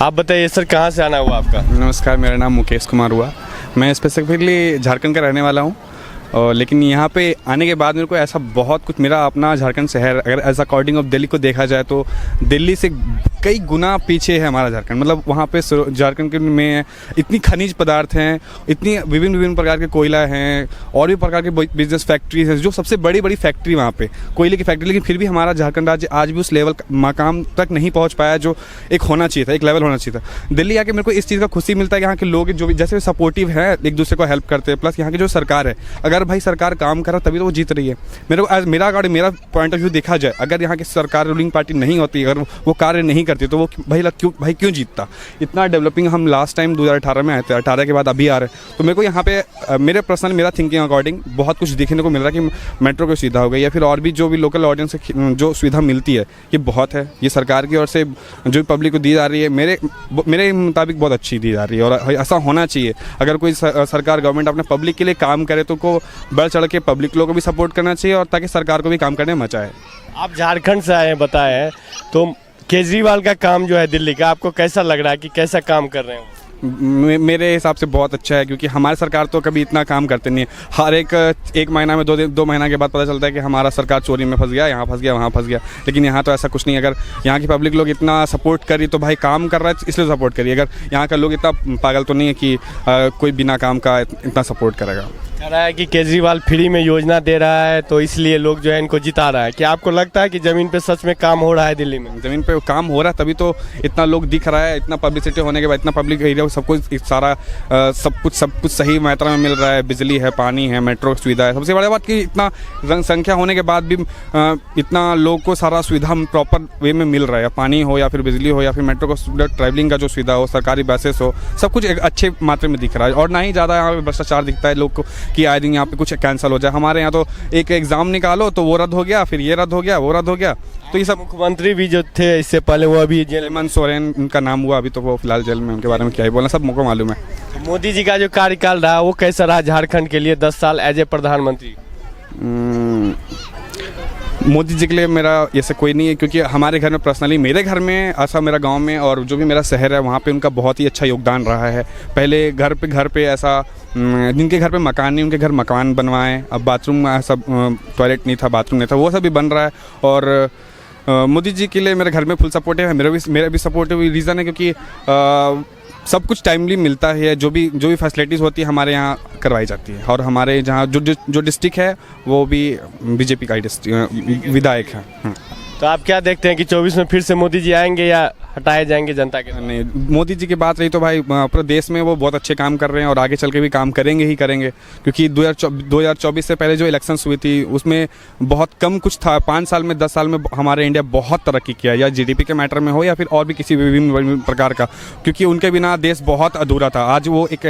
आप बताइए सर, कहाँ से आना हुआ आपका? नमस्कार, मेरा नाम मुकेश कुमार हुआ। मैं स्पेसिफिकली झारखंड का रहने वाला हूँ, लेकिन यहाँ पे आने के बाद मेरे को ऐसा बहुत कुछ, मेरा अपना झारखंड शहर अगर एज अकॉर्डिंग ऑफ दिल्ली को देखा जाए तो दिल्ली से कई गुना पीछे है हमारा झारखंड। मतलब वहाँ पे झारखंड में इतनी खनिज पदार्थ हैं, इतनी विभिन्न प्रकार के कोयला हैं और भी प्रकार के बिजनेस फैक्ट्रीज हैं, जो सबसे बड़ी बड़ी फैक्ट्री वहाँ पे कोयले की फैक्ट्री। लेकिन फिर भी हमारा झारखंड राज्य आज भी उस लेवल मकाम तक नहीं पहुँच पाया जो एक होना चाहिए था, एक लेवल होना चाहिए था। दिल्ली आके मेरे को इस चीज़ का खुशी मिलता है कि यहाँ के लोग जो भी जैसे सपोर्टिव है, एक दूसरे को हेल्प करते हैं। प्लस यहाँ की जो सरकार है, अगर भाई सरकार काम कर रहा तभी तो वो जीत रही है। मेरा पॉइंट ऑफ व्यू देखा जाए, अगर यहाँ की सरकार रूलिंग पार्टी नहीं होती, अगर वो कार्य नहीं करती तो वो क्यों जीतता। इतना डेवलपिंग हम लास्ट टाइम 2018 में आए थे, 18 के बाद अभी आ रहे हैं। तो मेरे को यहाँ पे मेरा थिंकिंग अकॉर्डिंग बहुत कुछ देखने को मिल रहा है कि मेट्रो की सुविधा हो गई या फिर और भी जो भी लोकल ऑडियंस से जो सुविधा मिलती है, ये बहुत है। ये सरकार की ओर से जो भी पब्लिक को दी जा रही है, मेरे मुताबिक बहुत अच्छी दी जा रही है और ऐसा होना चाहिए। अगर कोई सरकार गवर्नमेंट अपने पब्लिक के लिए काम करे तो को बढ़ चढ़ के पब्लिक लोगों को भी सपोर्ट करना चाहिए और ताकि सरकार को भी काम करने में मचा है। आप झारखंड से आए हैं, बताए हैं, तो केजरीवाल का काम जो है दिल्ली का, आपको कैसा लग रहा है कि कैसा काम कर रहे हैं? मेरे हिसाब से बहुत अच्छा है, क्योंकि हमारी सरकार तो कभी इतना काम करते नहीं है। हर एक महीना में दो महीना के बाद पता चलता है कि हमारा सरकार चोरी में फंस गया, यहाँ फंस गया, वहाँ फंस गया। लेकिन यहाँ तो ऐसा कुछ नहीं है। अगर यहाँ की पब्लिक लोग इतना सपोर्ट करी तो भाई काम कर रहा है इसलिए सपोर्ट करिए। अगर यहाँ का लोग इतना पागल तो नहीं है कि कोई बिना काम का इतना सपोर्ट करेगा। कह रहा है कि केजरीवाल फ्री में योजना दे रहा है तो इसलिए लोग जो है इनको जिता रहा है। क्या आपको लगता है कि ज़मीन पे सच में काम हो रहा है दिल्ली में? ज़मीन पे काम हो रहा है तभी तो इतना लोग दिख रहा है। इतना पब्लिसिटी होने के बाद, इतना पब्लिक एरिया सब कुछ सही मात्रा में मिल रहा है। बिजली है, पानी है, मेट्रो की सुविधा है। सबसे बड़ी बात कि इतना जनसंख्या होने के बाद भी इतना लोग को सारा सुविधा प्रॉपर वे में मिल रहा है। पानी हो या फिर बिजली हो या फिर मेट्रो को ट्रैवलिंग का जो सुविधा हो, सरकारी बसेस हो, सब कुछ एक अच्छे मात्रा में दिख रहा है। और ना ही ज़्यादा यहाँ पे भ्रष्टाचार दिखता है लोग को कि आए दिन यहाँ पे कुछ कैंसिल हो जाए। हमारे यहाँ तो एक एग्ज़ाम निकालो तो वो रद्द हो गया, फिर ये रद्द हो गया, वो रद्द हो गया। तो ये सब मुख्यमंत्री भी जो थे इससे पहले वो अभी जेल, हेमंत सोरेन उनका नाम हुआ, अभी तो वो फिलहाल जेल में। उनके बारे में क्या ही बोलना, सब मुझको मालूम है। मोदी जी का जो कार्यकाल रहा वो कैसा रहा झारखंड के लिए 10 साल एज ए प्रधानमंत्री? मोदी जी के लिए मेरा ऐसे कोई नहीं है, क्योंकि हमारे घर में पर्सनली, मेरे घर में ऐसा, मेरा गांव में और जो भी मेरा शहर है वहाँ पे उनका बहुत ही अच्छा योगदान रहा है। पहले घर पे ऐसा जिनके घर पे मकान नहीं, उनके घर मकान बनवाएं। अब बाथरूम ऐसा टॉयलेट नहीं था, बाथरूम नहीं था, वो सब भी बन रहा है। और मोदी जी के लिए मेरे घर में फुल सपोर्ट है। मेरा भी सपोर्टिव रीज़न है क्योंकि सब कुछ टाइमली मिलता है। जो भी फैसिलिटीज़ होती है हमारे यहाँ करवाई जाती है। और हमारे जहाँ जो डिस्ट्रिक्ट है वो भी बीजेपी का विधायक है। तो आप क्या देखते हैं कि 24 में फिर से मोदी जी आएंगे या हटाए जाएंगे जनता के? नहीं, मोदी जी की बात रही तो भाई पूरे देश में वो बहुत अच्छे काम कर रहे हैं और आगे चल के भी काम करेंगे ही करेंगे। क्योंकि 2024 से पहले जो इलेक्शंस हुई थी उसमें बहुत कम कुछ था। 5 साल में 10 साल में हमारे इंडिया बहुत तरक्की किया, या जीडीपी के मैटर में हो या फिर और भी किसी विभिन्न प्रकार का, क्योंकि उनके बिना देश बहुत अधूरा था। आज वो एक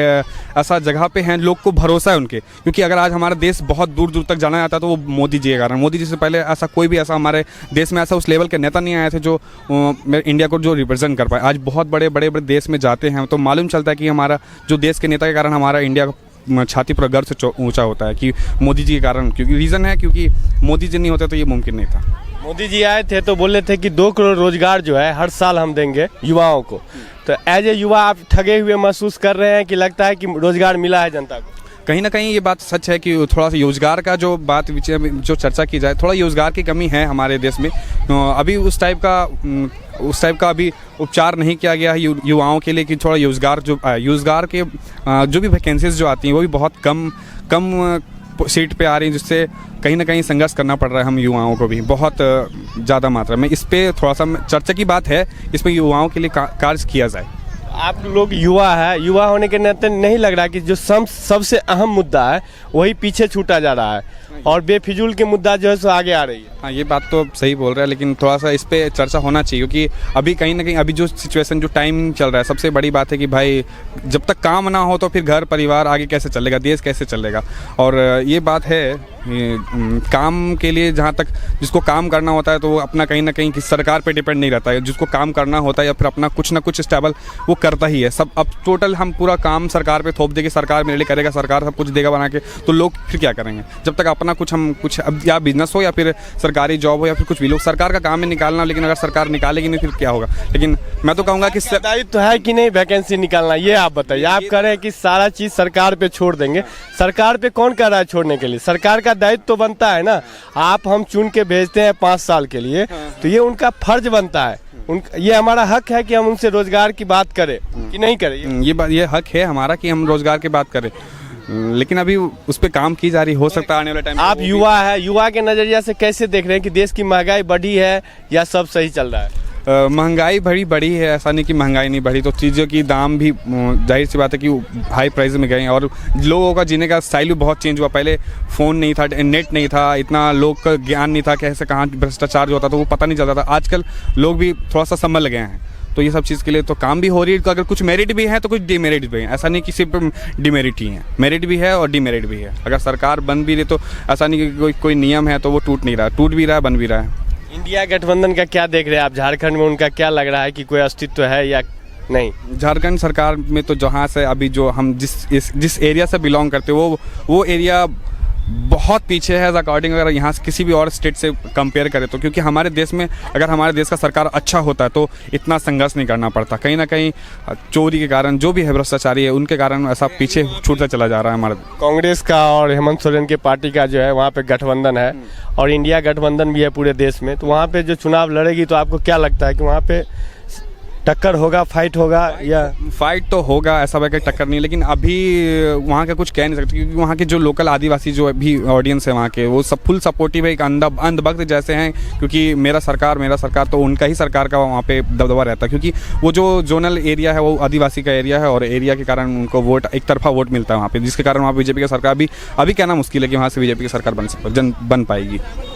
ऐसा जगह पे हैं, लोग को भरोसा है उनके। क्योंकि अगर आज हमारा देश बहुत दूर दूर तक जाना जाता है तो वो मोदी जी के कारण। मोदी जी से पहले ऐसा कोई भी ऐसा हमारे देश में ऐसा उस लेवल के नेता नहीं आए थे जो इंडिया को जो रिप्रेजेंट कर पाए। आज बहुत बड़े देश में जाते हैं तो मालूम चलता है कि हमारा जो देश के नेता के कारण हमारा इंडिया का छाती पर गर्व से ऊंचा होता है कि मोदी जी के कारण। क्योंकि रीज़न है, क्योंकि मोदी जी नहीं होते तो ये मुमकिन नहीं था। मोदी जी आए थे तो बोले थे कि 2 करोड़ रोजगार जो है हर साल हम देंगे युवाओं को। तो एज ए युवा आप ठगे हुए महसूस कर रहे हैं कि लगता है कि रोजगार मिला है जनता को? कहीं ना कहीं ये बात सच है कि थोड़ा सा रोजगार का जो चर्चा की जाए, थोड़ा रोजगार की कमी है हमारे देश में। अभी उस टाइप का अभी उपचार नहीं किया गया है युवाओं के लिए कि थोड़ा रोजगार के जो भी वैकेंसीज जो आती हैं वो भी बहुत कम सीट पे आ रही हैं, जिससे कहीं ना कहीं संघर्ष करना पड़ रहा है हम युवाओं को भी बहुत ज़्यादा मात्रा में। इस पर थोड़ा सा चर्चा की बात है, इसमें युवाओं के लिए कार्य किया जाए। आप लोग युवा है, युवा होने के नाते नहीं लग रहा कि जो सबसे अहम मुद्दा है वही पीछे छूटा जा रहा है और बेफिजूल के मुद्दा जो है सो आगे आ रही है? हाँ, ये बात तो सही बोल रहा है, लेकिन थोड़ा सा इस पे चर्चा होना चाहिए। क्योंकि अभी कहीं ना कहीं अभी जो सिचुएशन, जो टाइम चल रहा है, सबसे बड़ी बात है कि भाई जब तक काम ना हो तो फिर घर परिवार आगे कैसे चलेगा, देश कैसे चलेगा। और ये बात है काम के लिए जहाँ तक जिसको काम करना होता है तो वो अपना कहीं ना कहीं किसी सरकार पे डिपेंड नहीं रहता है। जिसको काम करना होता है या फिर अपना कुछ ना कुछ स्टेबल वो करता ही है। सब अब टोटल हम पूरा काम सरकार पे थोप देंगे, सरकार मेरे लिए करेगा, सरकार सब कुछ देगा बना के, तो लोग फिर क्या करेंगे? जब तक अपना कुछ अब या बिजनेस हो या फिर सरकारी जॉब हो या फिर कुछ भी, लोग सरकार का काम है निकालना, लेकिन अगर सरकार निकालेगी नहीं फिर क्या होगा? लेकिन मैं तो कहूँगा कि दायित्व तो है कि नहीं वैकेंसी निकालना, ये आप बताइए। आप कह रहे हैं कि सारा चीज सरकार पे छोड़ देंगे, सरकार पे कौन कह रहा है छोड़ने के लिए? सरकार का दायित्व तो बनता है ना, आप हम चुन के भेजते हैं 5 साल के लिए, तो ये उनका फर्ज बनता है, ये हमारा हक है कि हम उनसे रोजगार की बात करें कि नहीं करें। ये हक है हमारा कि हम रोजगार की बात करें, लेकिन अभी उस पर काम की जा रही, हो सकता है आने वाले टाइम। आप युवा है, युवा के नजरिया से कैसे देख रहे हैं कि देश की महंगाई बढ़ी है या सब सही चल रहा है? महंगाई बढ़ी है, ऐसा नहीं कि महंगाई नहीं बढ़ी, तो चीज़ों की दाम भी जाहिर सी बात है कि हाई प्राइस में गए हैं और लोगों का जीने का स्टाइल भी बहुत चेंज हुआ। पहले फ़ोन नहीं था, नेट नहीं था, इतना लोग का ज्ञान नहीं था कैसे कहाँ भ्रष्टाचार जो होता था वो पता नहीं चलता था। आजकल लोग भी थोड़ा सा संभल गए हैं, तो ये सब चीज़ के लिए तो काम भी हो रही है। तो अगर कुछ मेरिट भी है तो कुछ डिमेरिट भी है, ऐसा नहीं कि सिर्फ डिमेरिट ही है, मेरिट भी है और डिमेरिट भी है। अगर सरकार बन भी रही तो ऐसा नहीं कि कोई नियम है तो वो टूट नहीं रहा, टूट भी रहा है, बन भी रहा है। इंडिया गठबंधन का क्या देख रहे हैं आप? झारखंड में उनका क्या लग रहा है कि कोई अस्तित्व है या नहीं? झारखंड सरकार में तो जहाँ से अभी जो हम जिस एरिया से बिलोंग करते हैं वो एरिया बहुत पीछे है अकॉर्डिंग, अगर यहाँ से किसी भी और स्टेट से कंपेयर करें तो। क्योंकि हमारे देश में अगर हमारे देश का सरकार अच्छा होता है तो इतना संघर्ष नहीं करना पड़ता। कहीं ना कहीं चोरी के कारण जो भी है भ्रष्टाचारी है उनके कारण ऐसा पीछे छूटता चला जा रहा है हमारा। कांग्रेस का और हेमंत सोरेन के पार्टी का जो है वहाँ पे गठबंधन है और इंडिया गठबंधन भी है पूरे देश में, तो वहाँ पे जो चुनाव लड़ेगी तो आपको क्या लगता है कि वहाँ पे टक्कर होगा, फाइट होगा? या फाइट तो होगा, ऐसा वैसे टक्कर नहीं, लेकिन अभी वहाँ का कुछ कह नहीं सकते क्योंकि वहाँ के जो लोकल आदिवासी जो भी ऑडियंस है वहाँ के, वो सब फुल सपोर्टिव है, एक अंधभक्त जैसे हैं। क्योंकि मेरा सरकार तो उनका ही सरकार का वहाँ पे दबदबा रहता है, क्योंकि वो जो जोनल एरिया है वो आदिवासी का एरिया है और एरिया के कारण उनको वोट एक तरफा वोट मिलता है वहाँ पे, जिसके कारण वहाँ बीजेपी की सरकार अभी कहना मुश्किल है कि वहाँ से बीजेपी की सरकार बन पाएगी।